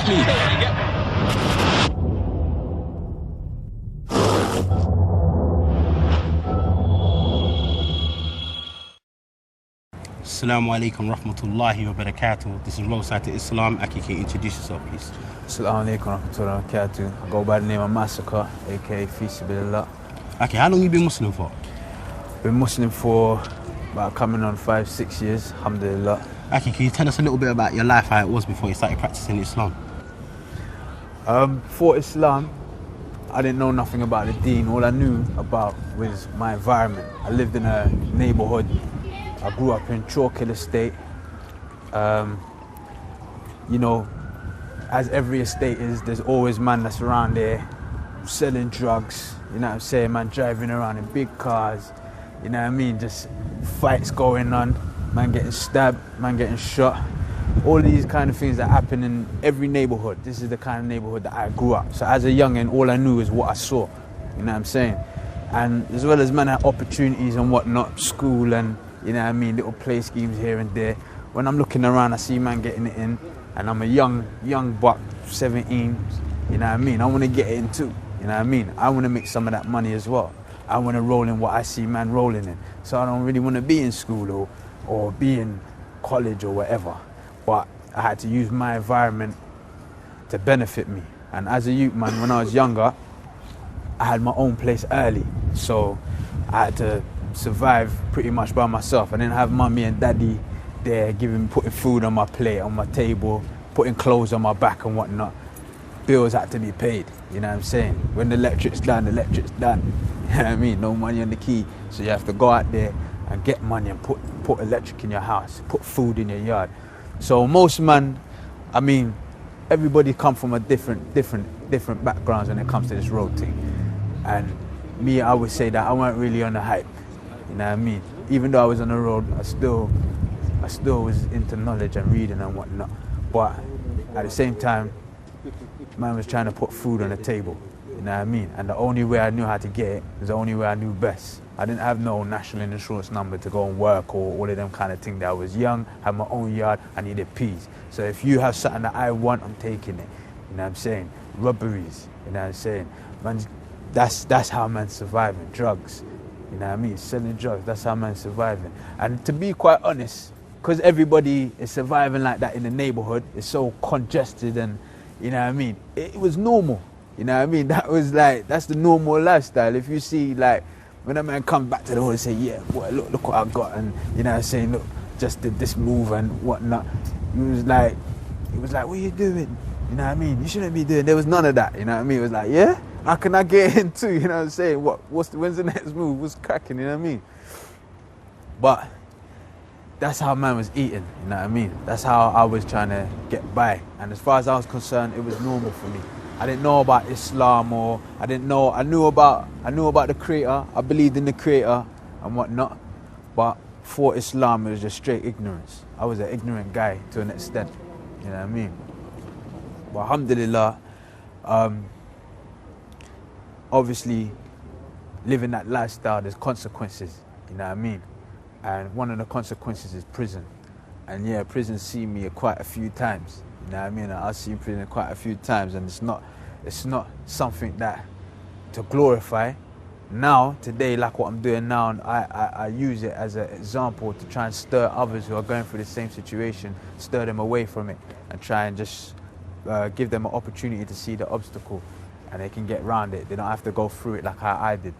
get me? Assalamu alaikum rahmatullahi wa barakatuh. This is Roadside to Islam. Aki, can you introduce yourself, please? Assalamu alaikum rahmatullahi wa barakatuh. I go by the name of Masikah, AKA Masikah. Aki, how long you been Muslim for? Been Muslim for about coming on 5-6 years, alhamdulillah. Aki, can you tell us a little bit about your life, how it was before you started practicing Islam? Before Islam, I didn't know nothing about the deen. All I knew about was my environment. I lived in a neighborhood. I grew up in Chalkhill Estate. You know, as every estate is, there's always man that's around there selling drugs, you know what I'm saying, man driving around in big cars, you know what I mean, just fights going on, man getting stabbed, man getting shot. All these kind of things that happen in every neighborhood. This is the kind of neighborhood that I grew up. So as a youngin', all I knew is what I saw, you know what I'm saying? And as well as man had opportunities and whatnot, school and, you know what I mean, little play schemes here and there. When I'm looking around, I see man getting it in, and I'm a young buck, 17, you know what I mean? I want to get it in too, you know what I mean? I want to make some of that money as well. I want to roll in what I see man rolling in. So I don't really want to be in school or be in college or whatever. But I had to use my environment to benefit me. And as a youth man, when I was younger, I had my own place early. So I had to survive pretty much by myself. I didn't have mummy and daddy there putting food on my plate, on my table, putting clothes on my back and whatnot. Bills had to be paid, you know what I'm saying? When the electric's done, the electric's done. You know what I mean? No money on the key. So you have to go out there and get money and put electric in your house, put food in your yard. So most man, I mean, everybody come from a different backgrounds when it comes to this road thing. And me, I would say that I weren't really on the hype. You know what I mean? Even though I was on the road, I still was into knowledge and reading and whatnot. But at the same time, man was trying to put food on the table. You know what I mean? And the only way I knew how to get it was the only way I knew best. I didn't have no national insurance number to go and work or all of them kind of things. I was young, had my own yard, I needed peas. So if you have something that I want, I'm taking it. You know what I'm saying? Robberies, you know what I'm saying? Man, that's how man's surviving. Drugs. You know what I mean? Selling drugs, that's how man's surviving. And to be quite honest, because everybody is surviving like that in the neighborhood, it's so congested and, you know what I mean? It was normal, you know what I mean? That's the normal lifestyle. If you see, like, when a man comes back to the hood and say, yeah, boy, look what I got, and, you know what I'm saying, look, just did this move and whatnot. It was like, what are you doing? You know what I mean? You shouldn't be doing, there was none of that, you know what I mean? It was like, yeah? How can I get in too? You know what I'm saying? When's the next move? What's cracking? You know what I mean? But that's how man was eating. You know what I mean? That's how I was trying to get by. And as far as I was concerned, it was normal for me. I didn't know about Islam or I knew about the Creator. I believed in the Creator and whatnot. But for Islam, it was just straight ignorance. I was an ignorant guy to an extent. You know what I mean? But alhamdulillah. Obviously, living that lifestyle, there's consequences, you know what I mean? And one of the consequences is prison. And yeah, prison's seen me quite a few times, you know what I mean? I've seen prison quite a few times, and it's not something that to glorify. Now, today, like what I'm doing now, I use it as an example to try and stir others who are going through the same situation, stir them away from it, and try and just give them an opportunity to see the obstacle. And they can get around it. They don't have to go through it like how I did.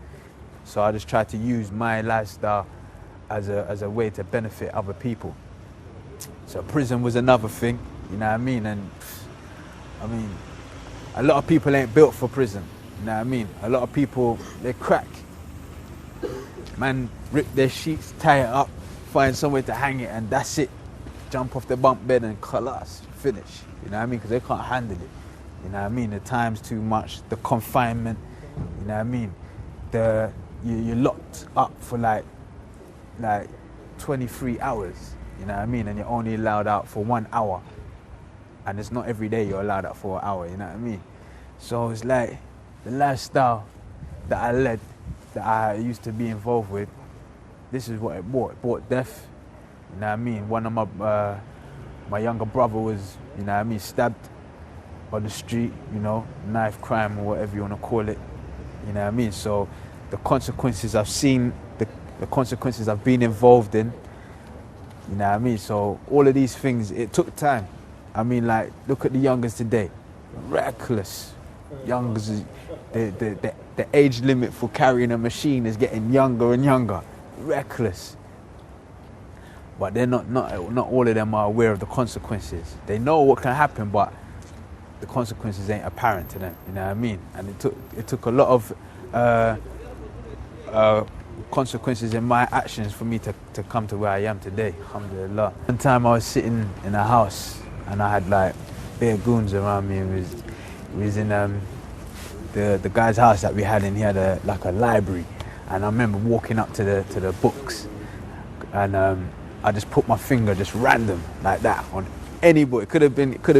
So I just try to use my lifestyle as a way to benefit other people. So prison was another thing, you know what I mean? And I mean, a lot of people ain't built for prison, you know what I mean? A lot of people, they crack. Man, rip their sheets, tie it up, find somewhere to hang it, and that's it. Jump off the bunk bed and khalas, finish, you know what I mean? Because they can't handle it. You know what I mean? The time's too much, the confinement, you know what I mean? You're locked up for like 23 hours, you know what I mean? And you're only allowed out for 1 hour. And it's not every day you're allowed out for an hour, you know what I mean? So it's like the lifestyle that I led, that I used to be involved with, this is what it brought. It brought death, you know what I mean? One of my younger brother was, you know what I mean, stabbed. on the street, you know, knife crime or whatever you want to call it. You know what I mean? So the consequences I've seen, the consequences I've been involved in, you know what I mean? So all of these things, it took time. I mean, like, look at the youngers today. Reckless. Youngers, the age limit for carrying a machine is getting younger and younger. Reckless. But they're not all of them are aware of the consequences. They know what can happen, but the consequences ain't apparent to them. You know what I mean? And it took a lot of consequences in my actions for me to come to where I am today. Alhamdulillah. One time I was sitting in a house and I had like bare goons around me. It was in the guy's house that we had, and he had a library. And I remember walking up to the books, and I just put my finger just random like that on any book. It could have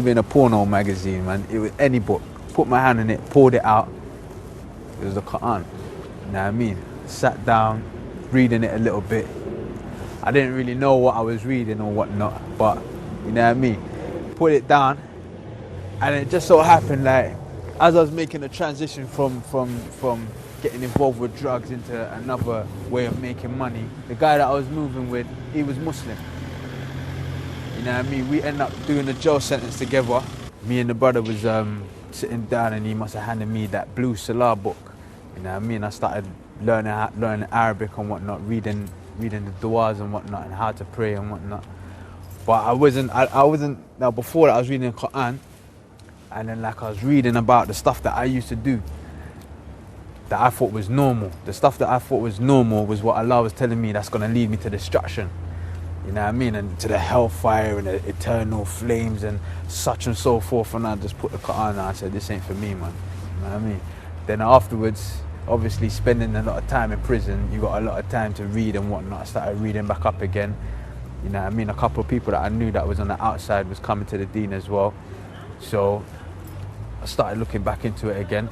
been a porno magazine, man. It was any book. Put my hand in it, pulled it out. It was the Quran. You know what I mean? Sat down, reading it a little bit. I didn't really know what I was reading or whatnot, but you know what I mean? Put it down, and it just so happened, like, as I was making a transition from getting involved with drugs into another way of making money, the guy that I was moving with, he was Muslim. You know what I mean? We ended up doing a jail sentence together. Me and the brother was sitting down, and he must have handed me that blue Salah book. You know what I mean? I started learning Arabic and whatnot, reading the du'as and whatnot, and how to pray and whatnot. But I wasn't. Now, before that, I was reading the Quran, and then like I was reading about the stuff that I used to do that I thought was normal. The stuff that I thought was normal was what Allah was telling me that's going to lead me to destruction. You know what I mean? And to the hellfire and the eternal flames and such and so forth. And I just put the Quran and I said, this ain't for me, man. You know what I mean? Then afterwards, obviously spending a lot of time in prison, you got a lot of time to read and whatnot. I started reading back up again. You know what I mean? A couple of people that I knew that was on the outside was coming to the deen as well. So I started looking back into it again.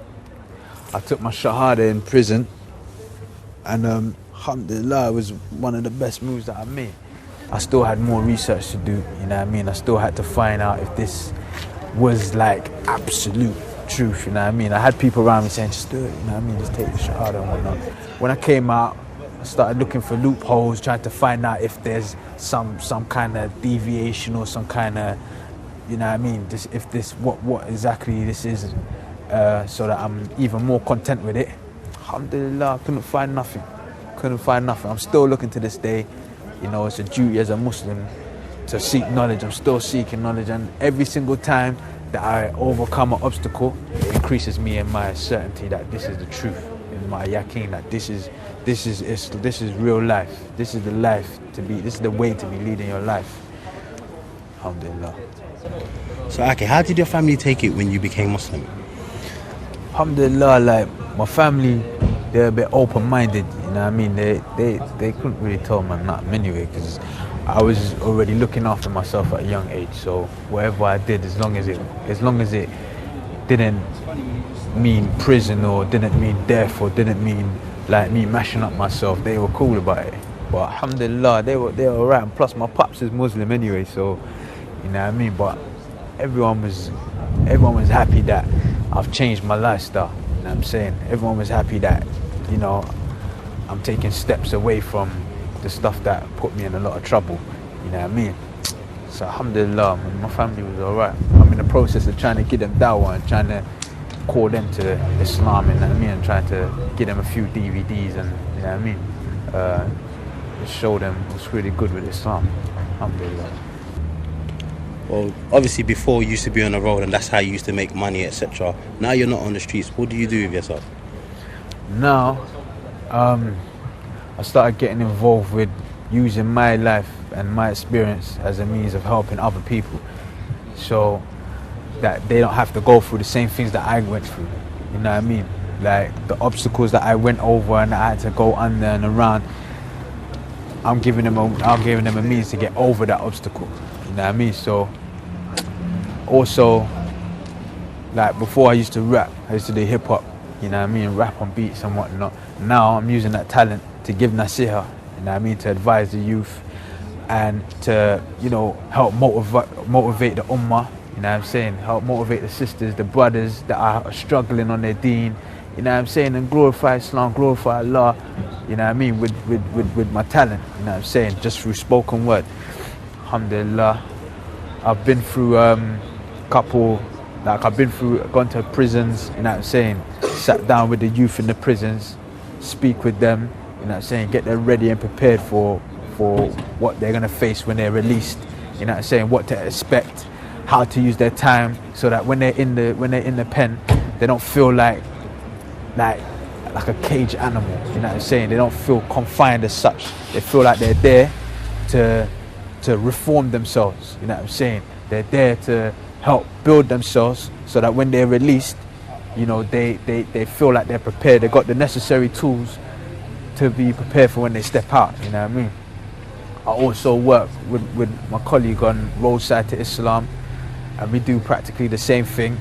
I took my shahada in prison, and alhamdulillah, it was one of the best moves that I made. I still had more research to do, you know what I mean? I still had to find out if this was like absolute truth, you know what I mean? I had people around me saying, just do it, you know what I mean? Just take the shahada and whatnot. When I came out, I started looking for loopholes, trying to find out if there's some kind of deviation or some kind of, you know what I mean? What exactly this is, so that I'm even more content with it. Alhamdulillah, I couldn't find nothing. I'm still looking to this day. You know, it's a duty as a Muslim to seek knowledge. I'm still seeking knowledge, and every single time that I overcome an obstacle, it increases me in my certainty that this is the truth, in my yaqeen that this is real life. This is the life to be. This is the way to be leading your life. Alhamdulillah. So, Ake, how did your family take it when you became Muslim? Alhamdulillah, like, my family, they're a bit open-minded, you know what I mean? They couldn't really tell me nothing anyway, because I was already looking after myself at a young age. So whatever I did, as long as it didn't mean prison or didn't mean death or didn't mean like me mashing up myself, they were cool about it. But alhamdulillah, they were alright. And plus, my pops is Muslim anyway, so you know what I mean. But everyone was happy that I've changed my lifestyle. You know what I'm saying? Everyone was happy that, you know, I'm taking steps away from the stuff that put me in a lot of trouble. You know what I mean? So alhamdulillah, my family was alright. I'm in the process of trying to get them dawah and trying to call them to Islam, you know what I mean? And trying to get them a few DVDs and, you know what I mean? Show them what's really good with Islam. Alhamdulillah. Well, obviously before you used to be on the road and that's how you used to make money, etc. Now you're not on the streets. What do you do with yourself? Now, I started getting involved with using my life and my experience as a means of helping other people, so that they don't have to go through the same things that I went through. You know what I mean? Like the obstacles that I went over and I had to go under and around. I'm giving them a means to get over that obstacle. You know what I mean? So also, like before I used to rap, I used to do hip hop, you know what I mean, rap on beats and whatnot. Now I'm using that talent to give nasihah, you know what I mean, to advise the youth and to, you know, help motivate the ummah, You know what I'm saying? Help motivate the sisters, the brothers that are struggling on their deen. You know what I'm saying? And glorify Islam, glorify Allah. You know what I mean? With my talent. You know what I'm saying? Just through spoken word. Alhamdulillah. I've been through gone to prisons, you know what I'm saying? Sat down with the youth in the prisons, speak with them, you know what I'm saying? Get them ready and prepared for what they're gonna face when they're released. You know what I'm saying? What to expect, how to use their time, so that when they're in the pen, they don't feel like a caged animal. You know what I'm saying? They don't feel confined as such. They feel like they're there to reform themselves. You know what I'm saying? They're there to help build themselves, so that when they're released, you know, they feel like they're prepared. They've got the necessary tools to be prepared for when they step out. You know what I mean? I also work with my colleague on Roadside to Islam, and we do practically the same thing.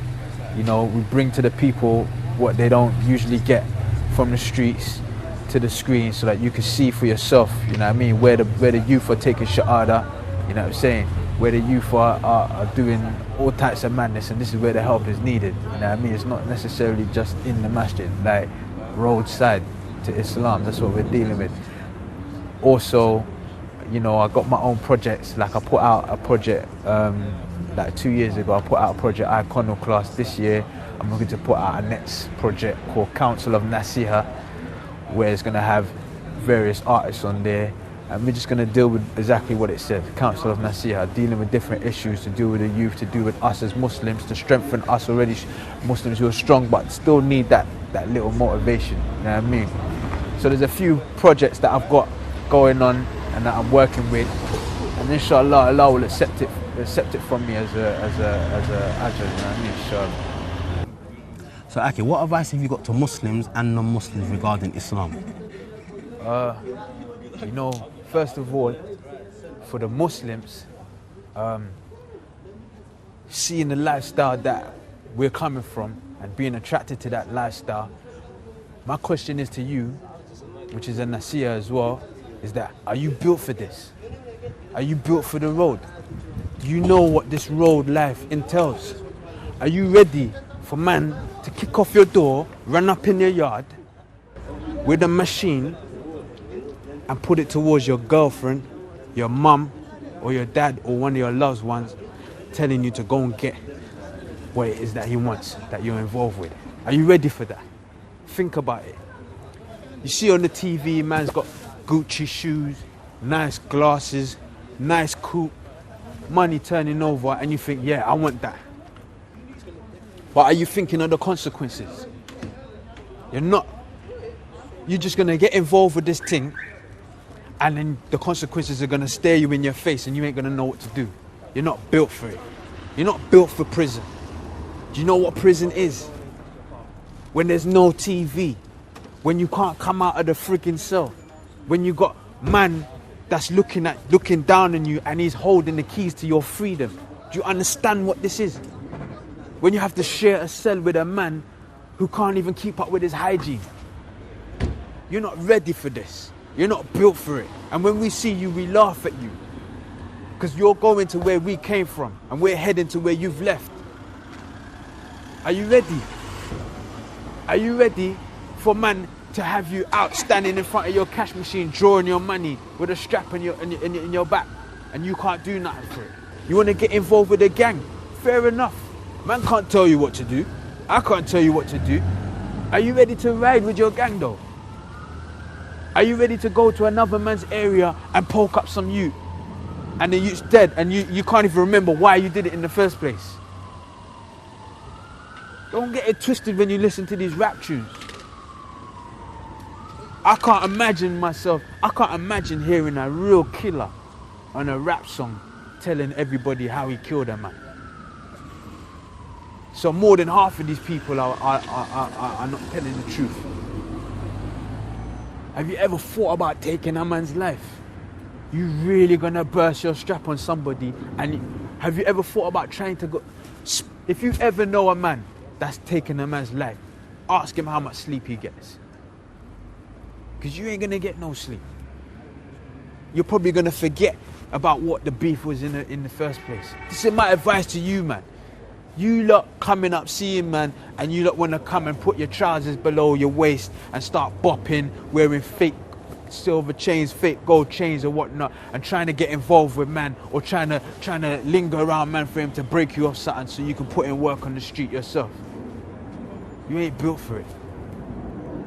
You know, we bring to the people what they don't usually get from the streets to the screen, so that you can see for yourself, you know what I mean, where the youth are taking shahada, you know what I'm saying, where the youth are doing all types of madness, and this is where the help is needed. You know what I mean? It's not necessarily just in the masjid, like Roadside to Islam. That's what we're dealing with. Also, you know, I got my own projects. Like I put out a project like 2 years ago. I put out a project, Iconoclast. This year I'm looking to put out a next project called Council of Nasiha, where it's going to have various artists on there, and we're just going to deal with exactly what it said, Council of Nasiha, dealing with different issues to do with the youth, to do with us as Muslims, to strengthen us already Muslims who are strong but still need that little motivation. You know what I mean? So there's a few projects that I've got going on and that I'm working with, and inshallah Allah will accept it from me as a ajr, you know what I mean? Inshallah. So, Aki, what advice have you got to Muslims and non-Muslims regarding Islam? You know, first of all, for the Muslims, seeing the lifestyle that we're coming from and being attracted to that lifestyle, my question is to you, which is a nasiya as well, is that, are you built for this? Are you built for the road? Do you know what this road life entails? Are you ready for man to kick off your door, run up in your yard with a machine and put it towards your girlfriend, your mum, or your dad, or one of your loved ones, telling you to go and get what it is that he wants, that you're involved with? Are you ready for that? Think about it. You see on the TV, man's got Gucci shoes, nice glasses, nice coupe, money turning over, and you think, yeah, I want that. But are you thinking of the consequences? You're not. You're just going to get involved with this thing, and then the consequences are going to stare you in your face, and you ain't going to know what to do. You're not built for it. You're not built for prison. Do you know what prison is? When there's no TV, when you can't come out of the freaking cell, when you got man that's looking down on you, and he's holding the keys to your freedom. Do you understand what this is? When you have to share a cell with a man who can't even keep up with his hygiene. You're not ready for this. You're not built for it. And when we see you, we laugh at you. Because you're going to where we came from, and we're heading to where you've left. Are you ready? Are you ready for man to have you out standing in front of your cash machine, drawing your money with a strap in your back, and you can't do nothing for it? You want to get involved with a gang? Fair enough. Man can't tell you what to do. I can't tell you what to do. Are you ready to ride with your gang though? Are you ready to go to another man's area and poke up some youth, and the youth's dead, and you can't even remember why you did it in the first place? Don't get it twisted when you listen to these rap tunes. I can't imagine hearing a real killer on a rap song telling everybody how he killed a man. So more than half of these people are not telling the truth. Have you ever thought about taking a man's life? You really gonna burst your strap on somebody? And have you ever thought about trying to go? If you ever know a man that's taken a man's life, ask him how much sleep he gets. Because you ain't gonna get no sleep. You're probably gonna forget about what the beef was in the first place. This is my advice to you, man. You lot coming up, seeing man, and you lot want to come and put your trousers below your waist and start bopping, wearing fake silver chains, fake gold chains or whatnot, and trying to get involved with man, or trying to linger around man for him to break you off something so you can put in work on the street yourself. You ain't built for it.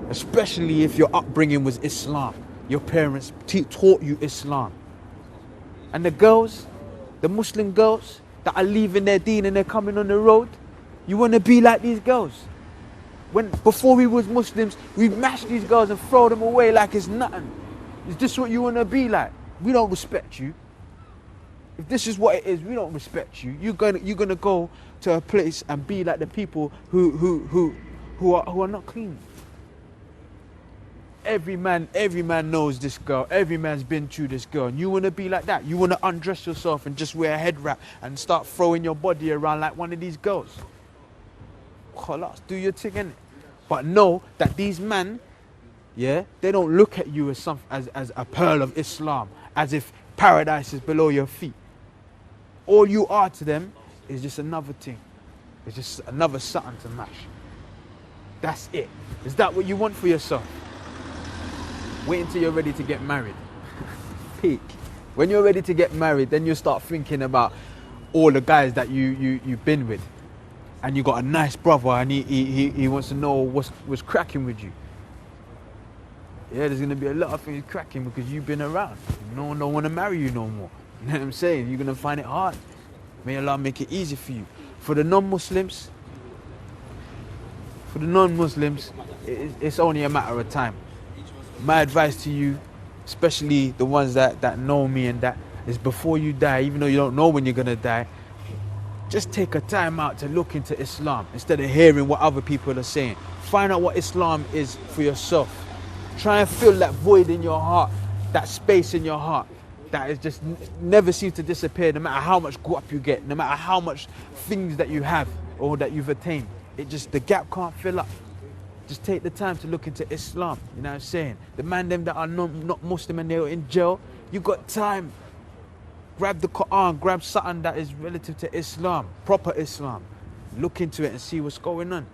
Especially if your upbringing was Islam. Your parents taught you Islam. And the girls, the Muslim girls that are leaving their deen and they're coming on the road, you want to be like these girls. Before we was Muslims, we mashed these girls and throw them away like it's nothing. Is this what you want to be like? We don't respect you. If this is what it is, we don't respect you. You're gonna go to a place and be like the people who are not clean. Every man knows this girl. Every man's been through this girl. And you want to be like that. You want to undress yourself and just wear a head wrap and start throwing your body around like one of these girls. Khalas, do your thing, innit? But know that these men, yeah, they don't look at you as a pearl of Islam, as if paradise is below your feet. All you are to them is just another thing. It's just another something to mash. That's it. Is that what you want for yourself? Wait until you're ready to get married. Peak. When you're ready to get married, then you start thinking about all the guys that you've been with. And you got a nice brother and he wants to know what's cracking with you. Yeah, there's going to be a lot of things cracking because you've been around. No one don't want to marry you no more. You know what I'm saying? You're going to find it hard. May Allah make it easy for you. For the non-Muslims, it's only a matter of time. My advice to you, especially the ones that know me and that, is before you die, even though you don't know when you're going to die, just take a time out to look into Islam instead of hearing what other people are saying. Find out what Islam is for yourself. Try and fill that void in your heart, that space in your heart that is just never seems to disappear, no matter how much guap you get, no matter how much things that you have or that you've attained. The gap can't fill up. Just take the time to look into Islam, you know what I'm saying? The man them that are not Muslim and they're in jail, you got time. Grab the Quran, grab something that is relative to Islam, proper Islam. Look into it and see what's going on.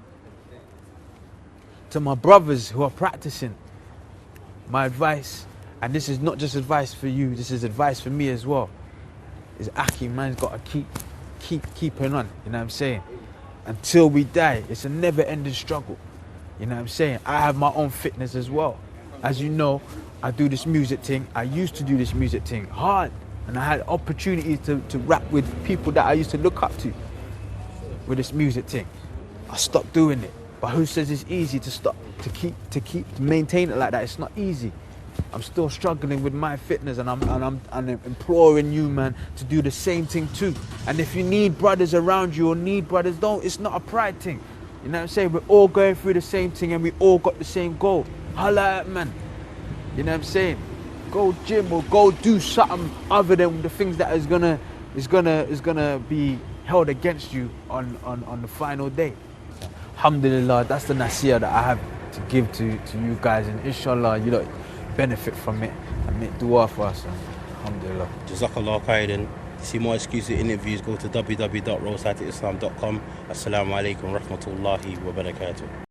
To my brothers who are practicing, my advice, and this is not just advice for you, this is advice for me as well, is Aki, man's got to keeping on, you know what I'm saying? Until we die, it's a never-ending struggle. You know what I'm saying? I have my own fitness as well. As you know, I do this music thing. I used to do this music thing hard. And I had opportunities to rap with people that I used to look up to with this music thing. I stopped doing it. But who says it's easy to stop, to maintain it like that? It's not easy. I'm still struggling with my fitness and I'm imploring you, man, to do the same thing too. And if you need brothers around you or need brothers, it's not a pride thing. You know what I'm saying? We're all going through the same thing and we all got the same goal. Holla at man. You know what I'm saying? Go gym or go do something other than the things that is gonna be held against you on the final day. Alhamdulillah, that's the nasiyah that I have to give to you guys, and inshallah you lot benefit from it and make dua for us. Alhamdulillah. Jazakallah khairan. To see more exclusive interviews, go to www.roadsidetoislam.com. Assalamu alaikum wa rahmatullahi wa barakatuh.